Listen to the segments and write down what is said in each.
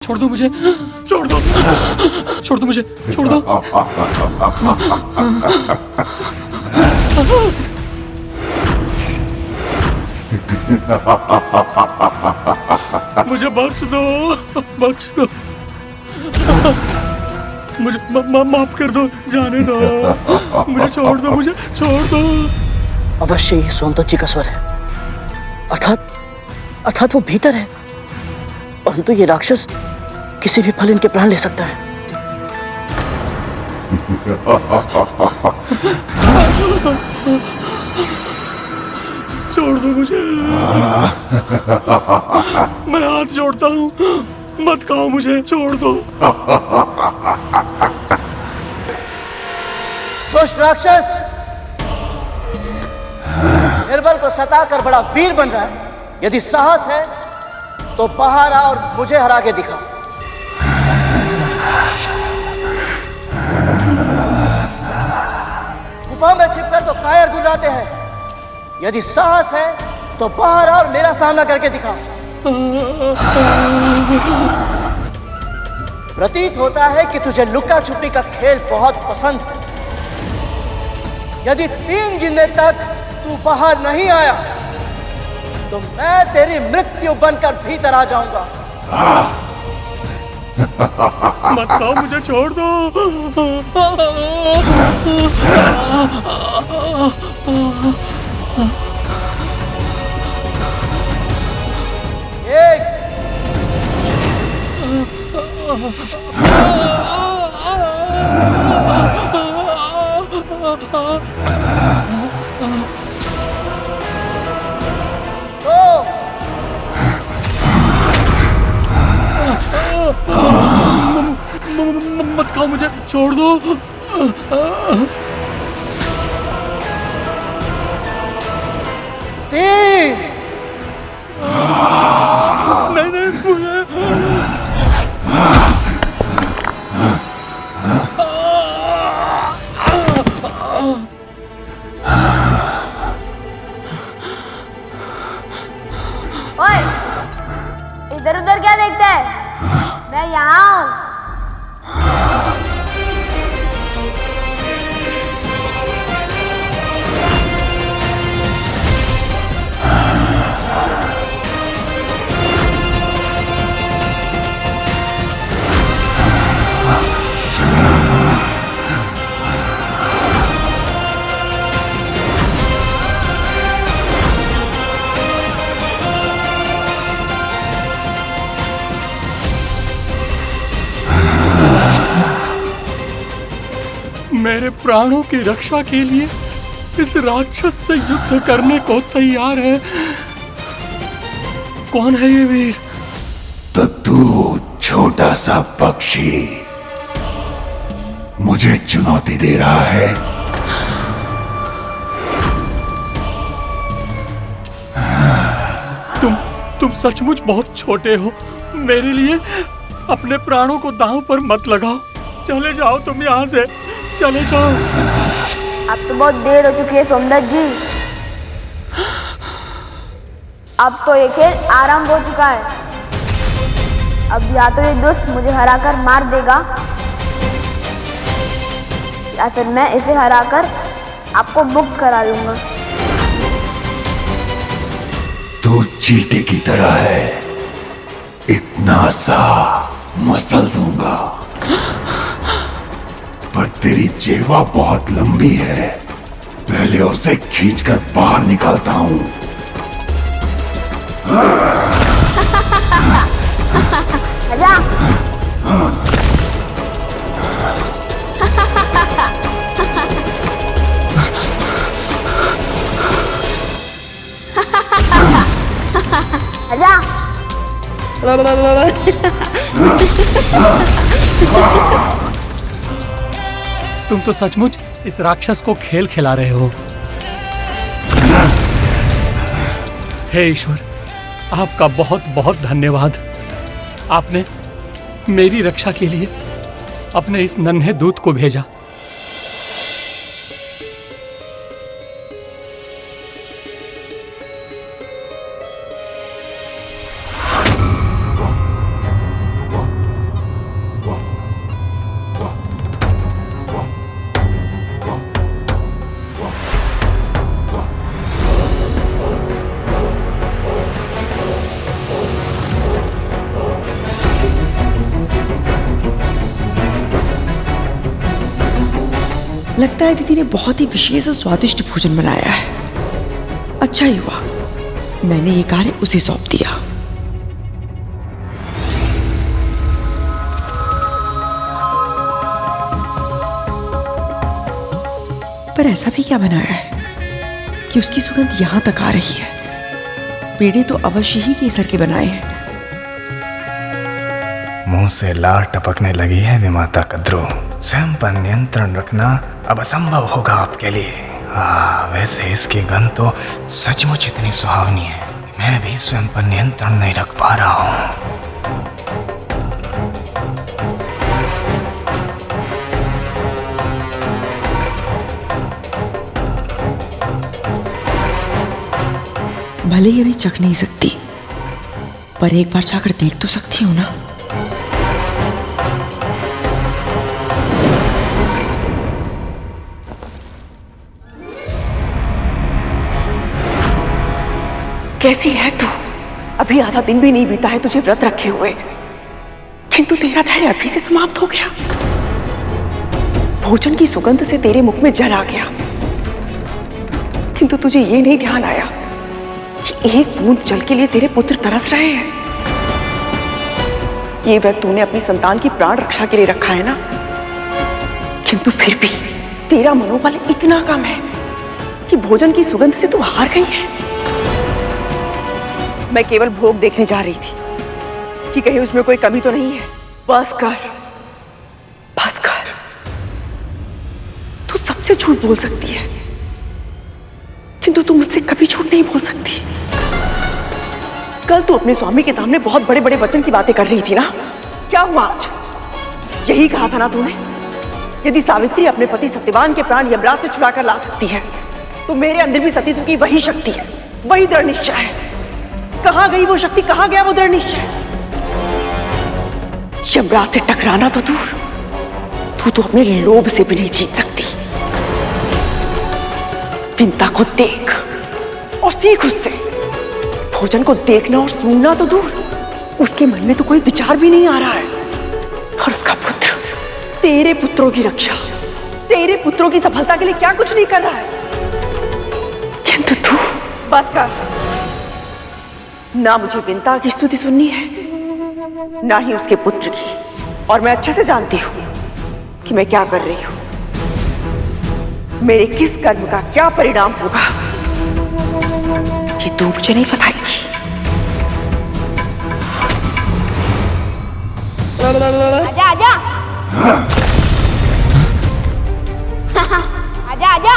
छोड़ दो मुझे, छोड़ दो, छोड़ दो मुझे, छोड़ दो। मुझे बख्श दो, बख्श दो, मुझे माफ कर दो, जाने दो, मुझे छोड़ दो, मुझे छोड़ दो। अवश्य ही सोमदत्त जी का स्वर है, अर्थात वो भीतर है, परंतु ये राक्षस किसी भी पल इनके प्राण ले सकता है। छोड़ दो मुझे, मैं हाथ जोड़ता हूँ, मत खाओ मुझे, छोड़ दो। दुष्ट राक्षस निर्बल को सताकर बड़ा वीर बन रहा है। यदि साहस है तो बाहर आ और मुझे हरा के दिखा। गुफा में छिपकर तो कायर गुर्राते हैं, यदि साहस है तो बाहर आ और मेरा सामना करके दिखा। प्रतीत होता है कि तुझे लुका छुपी का खेल बहुत पसंद है। यदि 3 गिनने तक तू बाहर नहीं आया तो मैं तेरी मृत्यु बनकर भीतर आ जाऊंगा। मत खाओ मुझे, छोड़ दो। एक, मत खाओ मुझे, छोड़ दो। तीन, नहीं नहीं मुझे। ओए, इधर उधर क्या देखता है? मैं यहाँ हूँ। मेरे प्राणों की रक्षा के लिए इस राक्षस से युद्ध करने को तैयार है। कौन है ये वीर? तो तू छोटा सा पक्षी मुझे चुनौती दे रहा है। तुम सचमुच बहुत छोटे हो। मेरे लिए अपने प्राणों को दांव पर मत लगाओ। चले जाओ तुम यहाँ से, चले जाओ। अब तो बहुत देर हो चुकी है सोमदत्त जी। अब तो ये खेल आरंभ हो चुका है। अब या तो ये दुष्ट मुझे हराकर मार देगा या फिर मैं इसे हराकर आपको मुक्त करा लूंगा। तू चींटी की तरह है, इतना सा मसल दूंगा, पर तेरी जेवा बहुत लंबी है। पहले उसे खींचकर बाहर निकालता हूं। आजा। आजा। तुम तो सचमुच इस राक्षस को खेल खिला रहे हो। हे ईश्वर, आपका बहुत बहुत धन्यवाद। आपने मेरी रक्षा के लिए अपने इस नन्हे दूत को भेजा। लगता है दीदी ने बहुत ही विशेष और स्वादिष्ट भोजन बनाया है। अच्छा ही हुआ मैंने ये कार्य उसे सौंप दिया। पर ऐसा भी क्या बनाया है कि उसकी सुगंध यहां तक आ रही है? पेड़े तो अवश्य ही केसर के बनाए हैं। मुंह से लार टपकने लगी है विमाता कद्रू। स्वयं पर नियंत्रण रखना अब असंभव होगा आपके लिए। वैसे इसकी गंध तो सचमुच इतनी सुहावनी है कि मैं भी स्वयं पर नियंत्रण नहीं रख पा रहा हूँ। भले ही अभी चख नहीं सकती, पर एक बार जाकर देख तो सकती हूँ ना। कैसी है तू? अभी आधा दिन भी नहीं बीता है तुझे व्रत रखे हुए, किंतु तेरा धैर्य अभी से समाप्त हो गया। भोजन की सुगंध से तेरे मुख में जल आ गया, किंतु तुझे ये नहीं ध्यान आया कि एक बूंद जल के लिए तेरे पुत्र तरस रहे हैं। ये व्रत तूने अपनी संतान की प्राण रक्षा के लिए रखा है ना, किंतु फिर भी तेरा मनोबल इतना कम है कि भोजन की सुगंध से तू हार गई है। मैं केवल भोग देखने जा रही थी कि कहीं उसमें कोई कमी तो नहीं है। बस कर, बस कर। तू सबसे झूठ बोल सकती है, किंतु तू मुझसे कभी झूठ नहीं बोल सकती। कल तू अपने स्वामी के सामने बहुत बड़े बड़े वचन की बातें कर रही थी ना, क्या हुआ आज? यही कहा था ना तूने, यदि सावित्री अपने पति सत्यवान के प्राण यमराज से चुरा कर ला सकती है तो मेरे अंदर भी सतीत्व की वही शक्ति है, वही दृढ़ निश्चय है। कहां गई वो शक्ति, कहां गया वो दृढ़ निश्चय? यमराज से टकराना तो दूर, तू तो अपने लोभ से भी नहीं जीत सकती। विंता को देख और सीख उससे। भोजन को देखना और सुनना तो दूर, उसके मन में तो कोई विचार भी नहीं आ रहा है। और उसका पुत्र, तेरे पुत्रों की रक्षा, तेरे पुत्रों की सफलता के लिए क्या कुछ नहीं कर रहा है। किंतु तू बस कर। ना मुझे विंता की स्तुति सुननी है, ना ही उसके पुत्र की। और मैं अच्छे से जानती हूं कि मैं क्या कर रही हूं, मेरे किस कर्म का क्या परिणाम होगा, कि तू मुझे नहीं बताएगी। आजा आजा आजा आजा।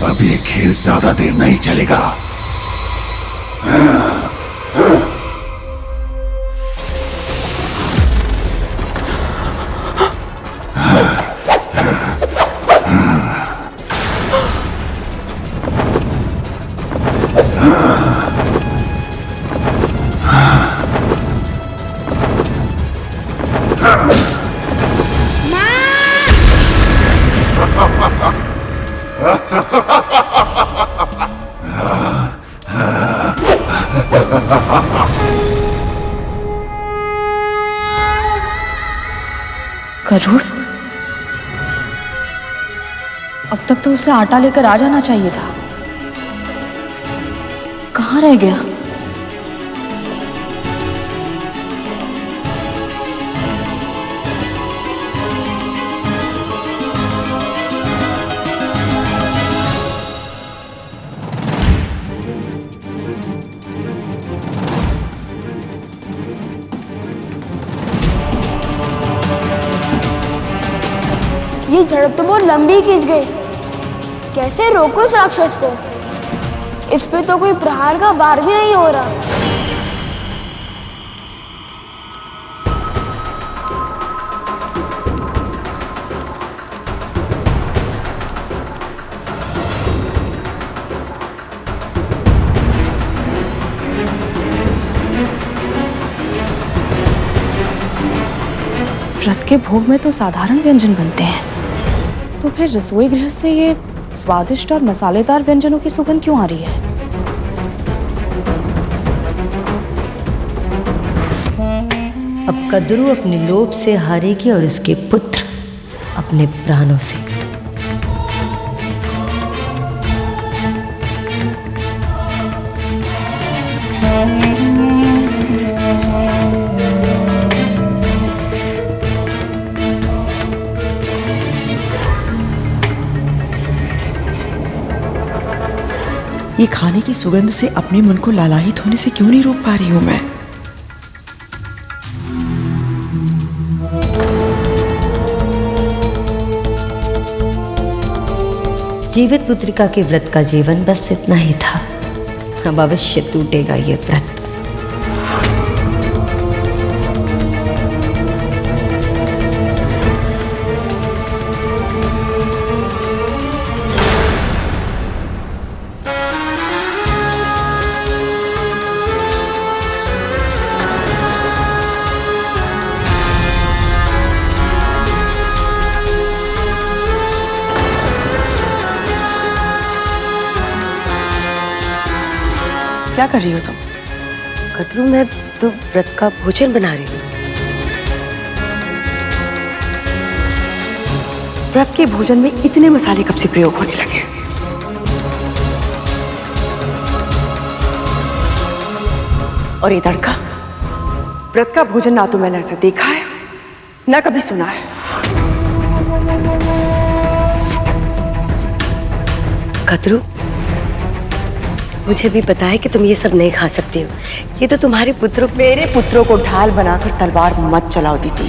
अब ये खेल ज्यादा देर नहीं चलेगा। गरुड़, अब तक तो उसे आटा लेकर आ जाना चाहिए था। कहाँ रह गया? ये झड़प तो बहुत लंबी खींच गई। कैसे रोको इस राक्षस को? इस पे तो कोई प्रहार का वार भी नहीं हो रहा। व्रत के भोग में तो साधारण व्यंजन बनते हैं, तो फिर रसोई गृह से ये स्वादिष्ट और मसालेदार व्यंजनों की सुगंध क्यों आ रही है? अब कद्रू अपने लोभ से हारेगी और उसके पुत्र अपने प्राणों से। ये खाने की सुगंध से अपने मन को लालायित होने से क्यों नहीं रोक पा रही हूं मैं? जीवित पुत्रिका के व्रत का जीवन बस इतना ही था। अब अवश्य टूटेगा ये व्रत। क्या कर रही हो तुम? कद्रू, मैं तो व्रत का भोजन बना रही हूँ। व्रत के भोजन में इतने मसाले कब से प्रयोग होने लगे? और ये तड़का? व्रत का भोजन ना तो मैंने ऐसा देखा है ना कभी सुना है। कद्रू, मुझे भी पता है कि तुम ये सब नहीं खा सकती हो। ये तो तुम्हारे पुत्रों। मेरे पुत्रों को ढाल बनाकर तलवार मत चलाओ दीदी।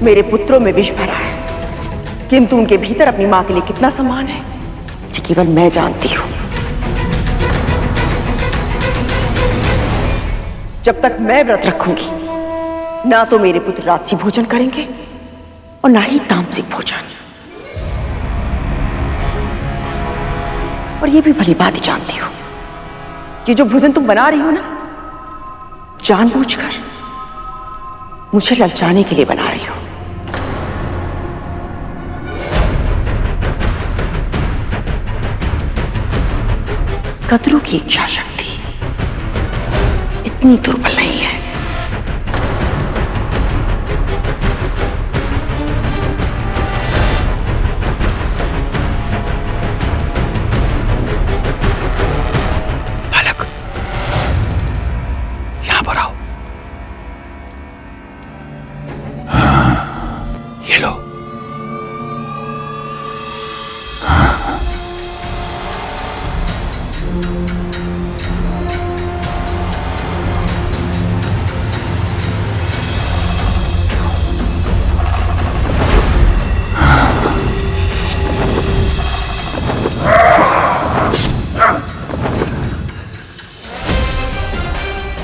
मेरे पुत्रों में विष भरा है, किंतु उनके भीतर अपनी मां के लिए कितना सम्मान है ये केवल मैं जानती हूं। जब तक मैं व्रत रखूंगी, ना तो मेरे पुत्र राजसी भोजन करेंगे और ना ही तामसिक भोजन। और ये भी भली बात ही जानती हूं, ये जो भोजन तुम बना रही हो ना, जानबूझकर मुझे ललचाने के लिए बना रही हो। कद्रू की इच्छा शक्ति इतनी दुर्बल नहीं है।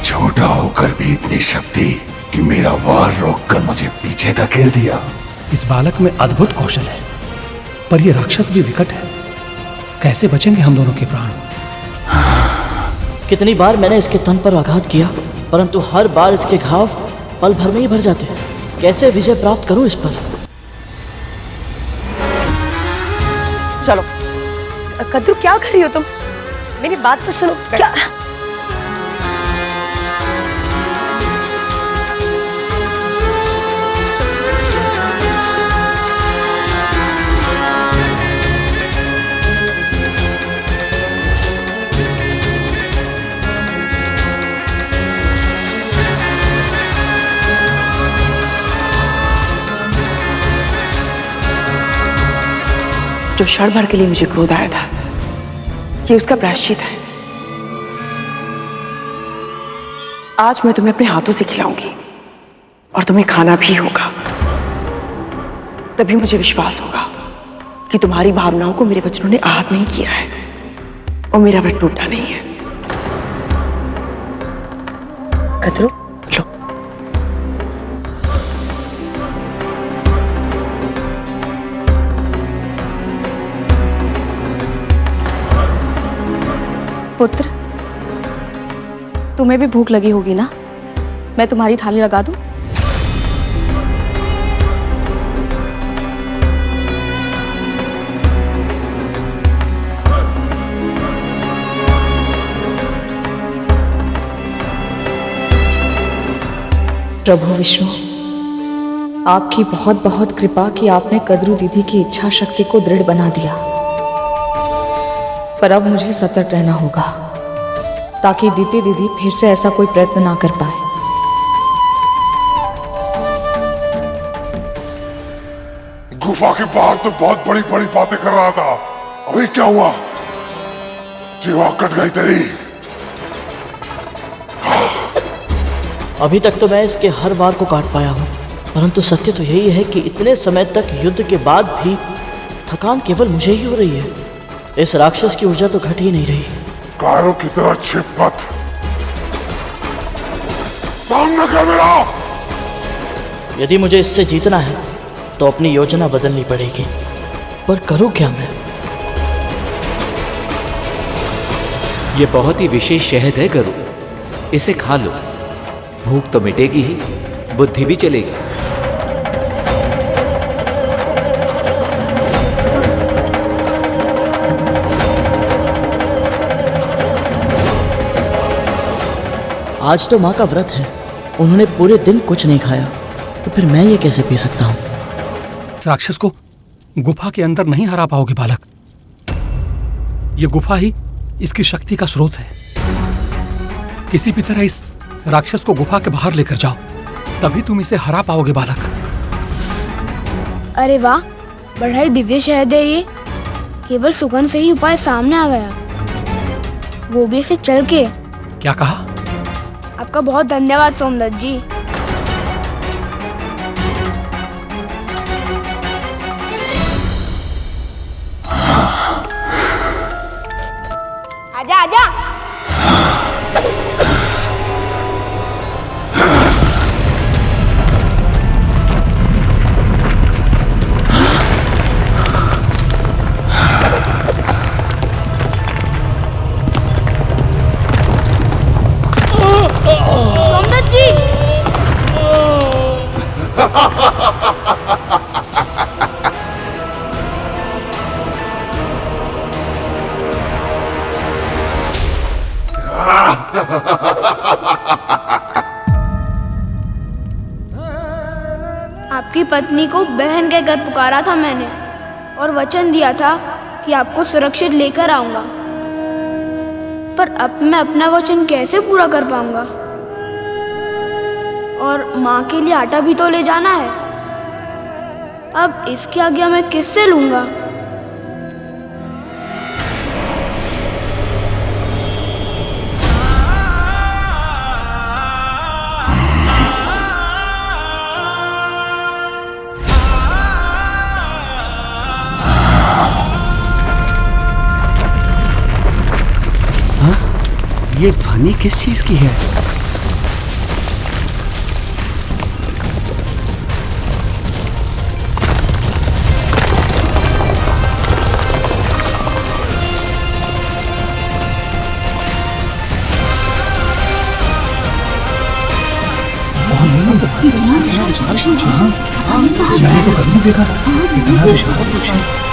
छोटा होकर भी इतनी शक्ति कि मेरा वार रोककर मुझे पीछे धकेल दिया। इस बालक में अद्भुत कौशल है, पर यह राक्षस भी विकट है। कैसे बचेंगे हम दोनों के प्राण? कितनी बार मैंने इसके तन पर आघात किया, परंतु हर बार इसके घाव पल भर में ही भर जाते हैं। कैसे विजय प्राप्त करूं इस पर? चलो। कद्रू, क्या कर रही हो तुम? मेरी बात तो सुनो। क्या? जो क्षण भर के लिए मुझे क्रोध आया था, ये उसका प्रायश्चित है। आज मैं तुम्हें अपने हाथों से खिलाऊंगी। और तुम्हें खाना भी होगा। तभी मुझे विश्वास होगा कि तुम्हारी भावनाओं को मेरे वचनों ने आहत नहीं किया है और मेरा व्रत टूटा नहीं है। कदरू, लो। पुत्र, तुम्हें भी भूख लगी होगी ना? मैं तुम्हारी थाली लगा दूं? प्रभु विष्णु, आपकी बहुत बहुत कृपा कि आपने कदरू दीदी की इच्छा शक्ति को दृढ़ बना दिया। पर अब मुझे सतर्क रहना होगा ताकि दीदी फिर से ऐसा कोई प्रयत्न ना कर पाए। गुफा के बाहर तो बहुत बड़ी बड़ी बातें कर रहा था, अभी क्या हुआ? जीवा कट गई तेरी। अभी तक तो मैं इसके हर वार को काट पाया हूँ, परंतु सत्य तो यही है कि इतने समय तक युद्ध के बाद भी थकान केवल मुझे ही हो रही है। इस राक्षस की ऊर्जा तो घट ही नहीं रही। कायरों की तरह छिप मत, सामने कर मेरा। यदि मुझे इससे जीतना है तो अपनी योजना बदलनी पड़ेगी, पर करूँ क्या मैं? ये बहुत ही विशेष शहद है गरु, इसे खा लो। भूख तो मिटेगी ही, बुद्धि भी चलेगी। आज तो माँ का व्रत है, उन्होंने पूरे दिन कुछ नहीं खाया, तो फिर मैं ये कैसे पी सकता हूँ? राक्षस को गुफा के अंदर नहीं हरा पाओगे बालक। ये गुफा ही इसकी शक्ति का स्रोत है। किसी भी तरह इस राक्षस को गुफा के बाहर लेकर जाओ, तभी तुम इसे हरा पाओगे बालक। अरे वाह, बड़ा ही दिव्य शहद है ये। केवल सुगंध से ही उपाय सामने आ गया, वो भी इसे चल के। क्या कहा? आपका बहुत धन्यवाद सोमदत्त जी। आजा आजा। सोमदत्त जी। आपकी पत्नी को बहन कहकर पुकारा था मैंने, और वचन दिया था कि आपको सुरक्षित लेकर आऊंगा। पर अब मैं अपना वचन कैसे पूरा कर पाऊंगा? और माँ के लिए आटा भी तो ले जाना है। अब इसकी आज्ञा मैं किससे लूंगा? ये ध्वनि किस चीज की है? मैंने तो कभी देखा था, कितना विशाल